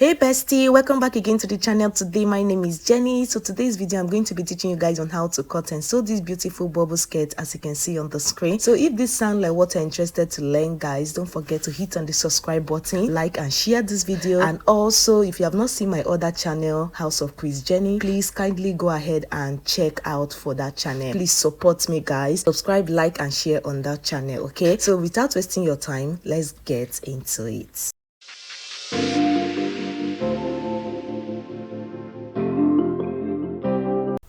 Hey bestie, welcome back again to the channel. Today my name is Jenny. So today's video I'm going to be teaching you guys on how to cut and sew this beautiful bubble skirt as you can see on the screen. So if this sounds like what you're interested to learn, guys, don't forget to hit on the subscribe button, like and share this video. And also, if you have not seen my other channel, House of Chris Jenny, please kindly go ahead and check out for that channel. Please support me, guys. Subscribe, like and share on that channel, okay? So without wasting your time, let's get into it.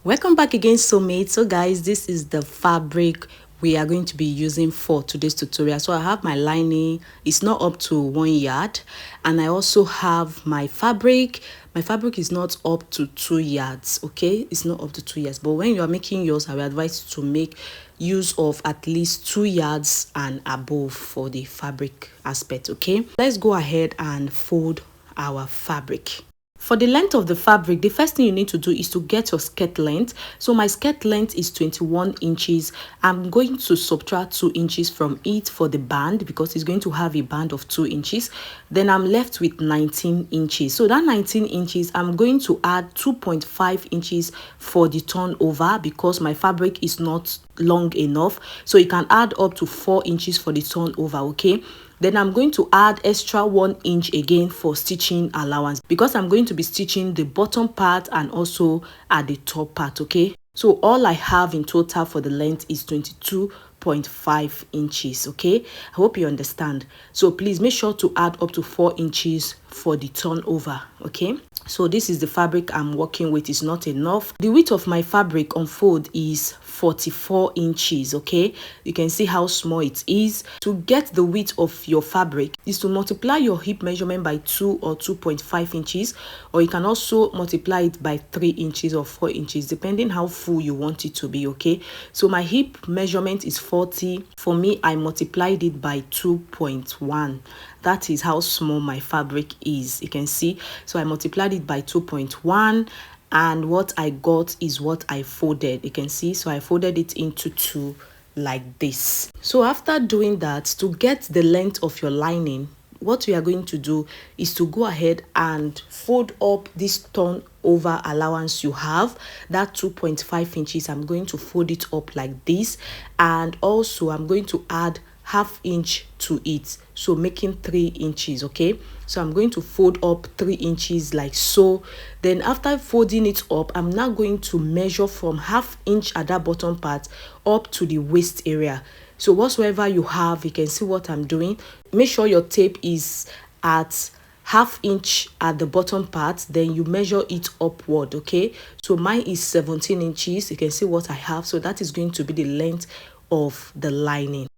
Welcome back again, soulmates. So guys, this is the fabric we are going to be using for today's tutorial. So I have my lining, it's not up to 1 yard, and I also have my fabric. My fabric is not up to 2 yards, okay? It's not up to 2 yards, but when you are making yours, I will advise you to make use of at least 2 yards and above for the fabric aspect, okay? Let's go ahead and fold our fabric. For the length of the fabric, the first thing you need to do is to get your skirt length. So my skirt length is 21 inches. I'm going to subtract 2 inches from it for the band because it's going to have a band of 2 inches. Then I'm left with 19 inches. So that 19 inches, I'm going to add 2.5 inches for the turnover because my fabric is not long enough. So you can add up to 4 inches for the turnover, okay? Then I'm going to add extra 1 inch again for stitching allowance because I'm going to be stitching the bottom part and also at the top part, okay? So all I have in total for the length is 22.5 inches, okay? I hope you understand. So please make sure to add up to 4 inches for the turnover, okay? So this is the fabric I'm working with. It's not enough. The width of my fabric on fold is 44 inches, okay? You can see how small it is. To get the width of your fabric is to multiply your hip measurement by 2 or 2.5 inches, or you can also multiply it by 3 inches or 4 inches depending how full you want it to be, okay? So my hip measurement is 40. For me, I multiplied it by 2.1. That is how small my fabric is. You can see. So I multiplied it by 2.1. And what I got is what I folded. You can see. So I folded it into 2 like this. So after doing that, to get the length of your lining, what we are going to do is to go ahead and fold up this turnover allowance you have. That 2.5 inches, I'm going to fold it up like this. And also I'm going to add ½ inch to it, so making 3 inches, okay? So I'm going to fold up 3 inches like so. Then after folding it up, I'm now going to measure from ½ inch at that bottom part up to the waist area. So whatsoever you have, you can see what I'm doing. Make sure your tape is at ½ inch at the bottom part, then you measure it upward, okay? So mine is 17 inches. You can see what I have. So that is going to be the length of the lining.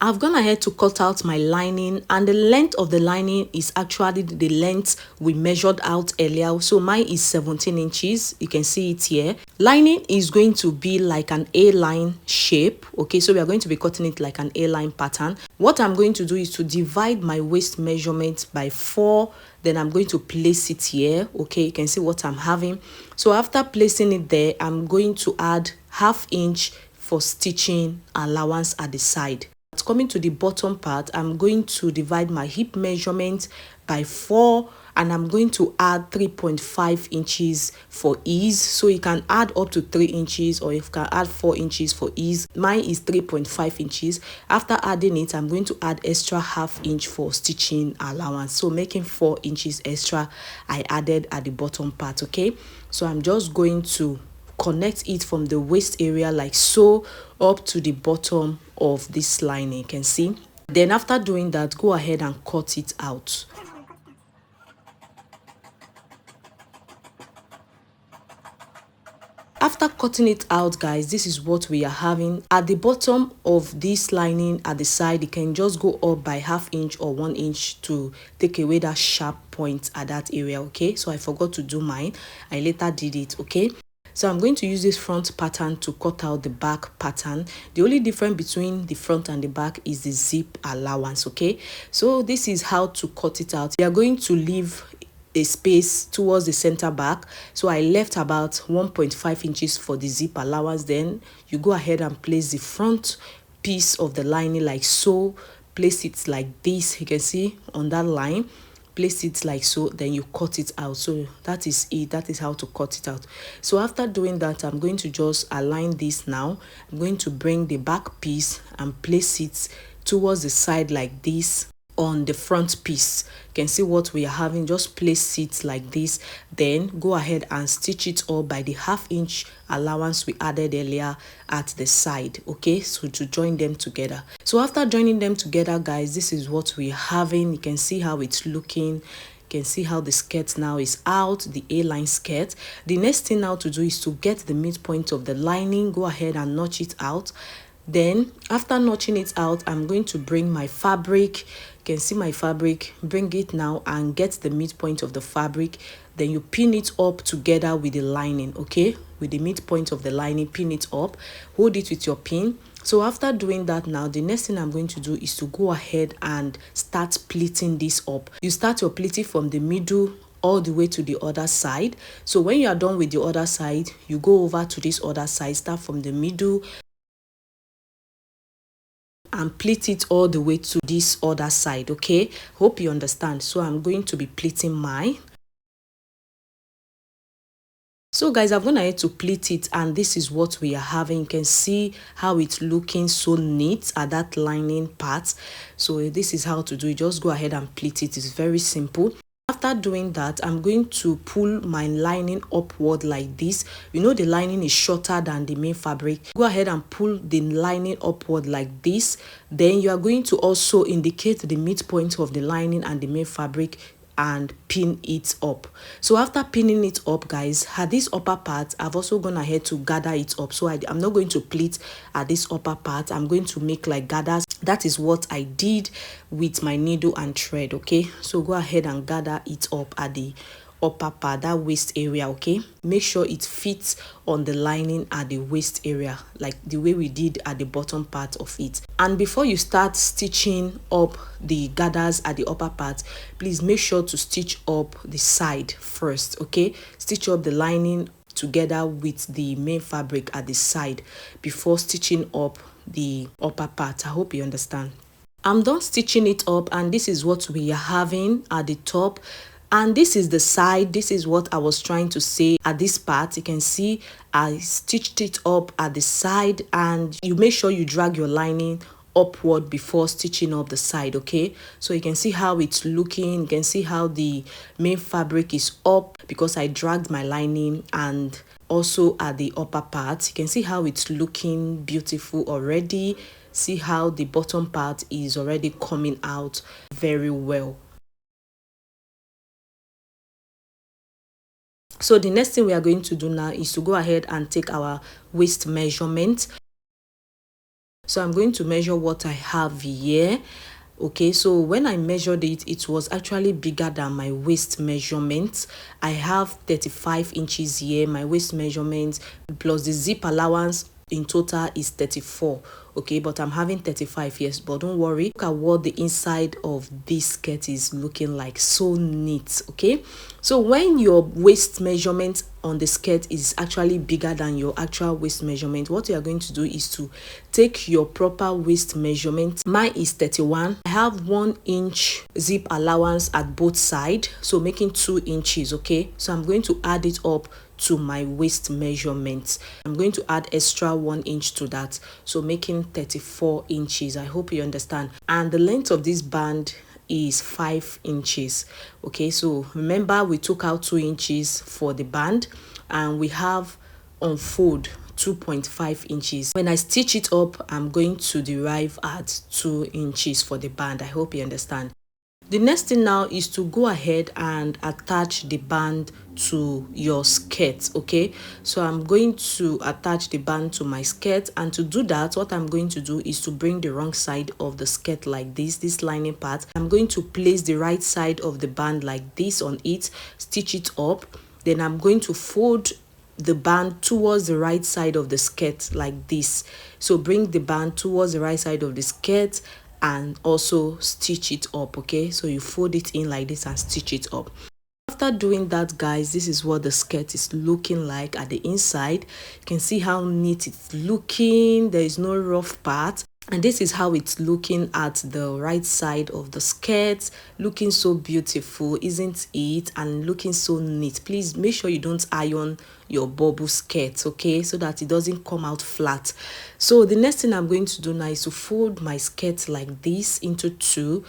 I've gone ahead to cut out my lining, and the length of the lining is actually the length we measured out earlier. So mine is 17 inches. You can see it here. Lining is going to be like an A-line shape, okay? So we are going to be cutting it like an A-line pattern. What I'm going to do is to divide my waist measurement by 4. Then I'm going to place it here, okay? You can see what I'm having. So after placing it there, I'm going to add ½ inch for stitching allowance at the side. Coming to the bottom part, I'm going to divide my hip measurement by 4, and I'm going to add 3.5 inches for ease. So you can add up to 3 inches, or you can add 4 inches for ease. Mine is 3.5 inches. After adding it, I'm going to add extra ½ inch for stitching allowance. So making 4 inches extra I added at the bottom part, okay? So I'm just going to connect it from the waist area like so up to the bottom of this lining. You can see. Then after doing that, go ahead and cut it out. After cutting it out, guys, this is what we are having. At the bottom of this lining at the side, you can just go up by ½ inch or 1 inch to take away that sharp point at that area, okay? So I forgot to do mine. I later did it, okay? So I'm going to use this front pattern to cut out the back pattern. The only difference between the front and the back is the zip allowance, okay? So this is how to cut it out. We are going to leave a space towards the center back. So I left about 1.5 inches for the zip allowance. Then you go ahead and place the front piece of the lining like so. Place it like this, you can see on that line. place it like so, then you cut it out. So that is it. That is how to cut it out. So after doing that, I'm going to just align this now. I'm going to bring the back piece and place it towards the side like this on the front piece. You can see what we are having. Just place it like this, then go ahead and stitch it all by the 1/2 inch allowance we added earlier at the side. Okay, so to join them together. So after joining them together, guys, this is what we're having. You can see how it's looking. You can see how the skirt now is out, the A-line skirt. The next thing now to do is to get the midpoint of the lining. Go ahead and notch it out. Then after notching it out, I'm going to bring my fabric. You can see my fabric. Bring it now and get the midpoint of the fabric. Then you pin it up together with the lining. Okay, with the midpoint of the lining, pin it up. Hold it with your pin. So after doing that, now the next thing I'm going to do is to go ahead and start pleating this up. You start your pleating from the middle all the way to the other side. So when you are done with the other side, you go over to this other side, start from the middle and pleat it all the way to this other side. Okay, hope you understand. So I'm going to be pleating mine. So guys, I've gone ahead to pleat it, and this is what we are having. You can see how it's looking so neat at that lining part. So this is how to do it. Just go ahead and pleat it. It's very simple. After doing that, I'm going to pull my lining upward like this. You know the lining is shorter than the main fabric. Go ahead and pull the lining upward like this. Then you are going to also indicate the midpoint of the lining and the main fabric and pin it up. So after pinning it up, guys, at this upper part, I've also gone ahead to gather it up. So I'm not going to pleat at this upper part. I'm going to make like gathers. That is what I did with my needle and thread. Okay, so go ahead and gather it up at the upper part, that waist area. Okay, make sure it fits on the lining at the waist area, like the way we did at the bottom part of it. And before you start stitching up the gathers at the upper part, please make sure to stitch up the side first. Okay, stitch up the lining together with the main fabric at the side before stitching up the upper part. I hope you understand. I'm done stitching it up, and this is what we are having at the top. And this is the side. This is what I was trying to say at this part. You can see I stitched it up at the side, and you make sure you drag your lining upward before stitching up the side. Okay, so you can see how it's looking. You can see how the main fabric is up because I dragged my lining, and also at the upper part you can see how it's looking beautiful already. See how the bottom part is already coming out very well. So the next thing we are going to do now is to go ahead and take our waist measurement. So I'm going to measure what I have here. Okay, so when I measured it, it was actually bigger than my waist measurement. I have 35 inches here. My waist measurement plus the zip allowance in total is 34. Okay, but I'm having 35, yes, but don't worry. Look at what the inside of this skirt is looking like. So neat. Okay, so when your waist measurement on the skirt is actually bigger than your actual waist measurement, what you are going to do is to take your proper waist measurement. Mine is 31. I have 1 inch zip allowance at both sides, so making 2 inches. Okay, so I'm going to add it up to my waist measurements. I'm going to add extra 1 inch to that, so making 34 inches. I hope you understand. And the length of this band is 5 inches. Okay, so remember we took out 2 inches for the band, and we have on fold 2.5 inches. When I stitch it up, I'm going to derive at 2 inches for the band. I hope you understand. The next thing now is to go ahead and attach the band to your skirt. Okay, so I'm going to attach the band to my skirt, and to do that, what I'm going to do is to bring the wrong side of the skirt like this lining part. I'm going to place the right side of the band like this on it, stitch it up, then I'm going to fold the band towards the right side of the skirt like this. So bring the band towards the right side of the skirt and also stitch it up. Okay, so you fold it in like this and stitch it up. After doing that, guys, this is what the skirt is looking like at the inside. You can see how neat it's looking. There is no rough part. And this is how it's looking at the right side of the skirt, looking so beautiful, isn't it? And looking so neat. Please make sure you don't iron your bubble skirt, okay, so that it doesn't come out flat. So the next thing I'm going to do now is to fold my skirt like this into two.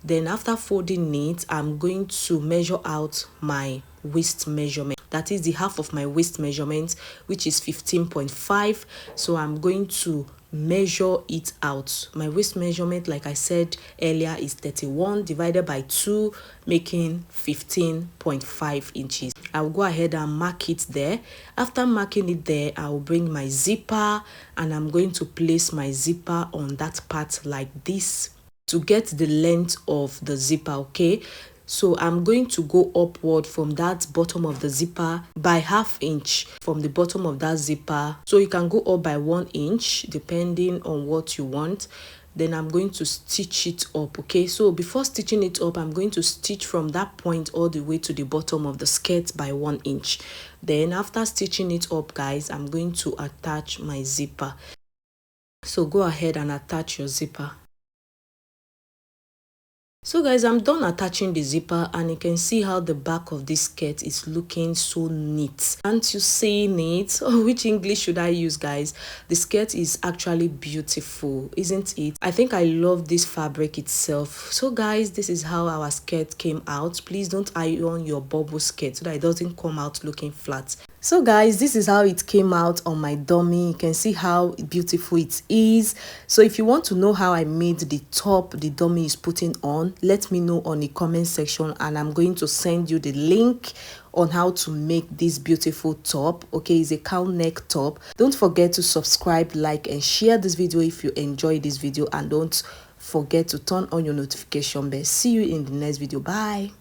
Then after folding it, I'm going to measure out my waist measurement. That is the half of my waist measurement, which is 15.5. So I'm going to measure it out. My waist measurement, like I said earlier, is 31 divided by 2, making 15.5 inches. I'll go ahead and mark it there. After marking it there, I'll bring my zipper and I'm going to place my zipper on that part like this to get the length of the zipper, okay? So I'm going to go upward from that bottom of the zipper by ½ inch from the bottom of that zipper. So you can go up by 1 inch depending on what you want. Then I'm going to stitch it up, okay? So before stitching it up, I'm going to stitch from that point all the way to the bottom of the skirt by 1 inch. Then after stitching it up, guys, I'm going to attach my zipper. So go ahead and attach your zipper. So guys, I'm done attaching the zipper and you can see how the back of this skirt is looking so neat. Aren't you seeing it? Oh, which English should I use, guys? The skirt is actually beautiful, isn't it? I think I love this fabric itself. So guys, this is how our skirt came out. Please don't iron your bubble skirt so that it doesn't come out looking flat. So guys, this is how it came out on my dummy. You can see how beautiful it is. So if you want to know how I made the top the dummy is putting on, let me know on the comment section and I'm going to send you the link on how to make this beautiful top. Okay, it's a cow neck top. Don't forget to subscribe, like and share this video if you enjoy this video, and don't forget to turn on your notification bell. See you in the next video. Bye.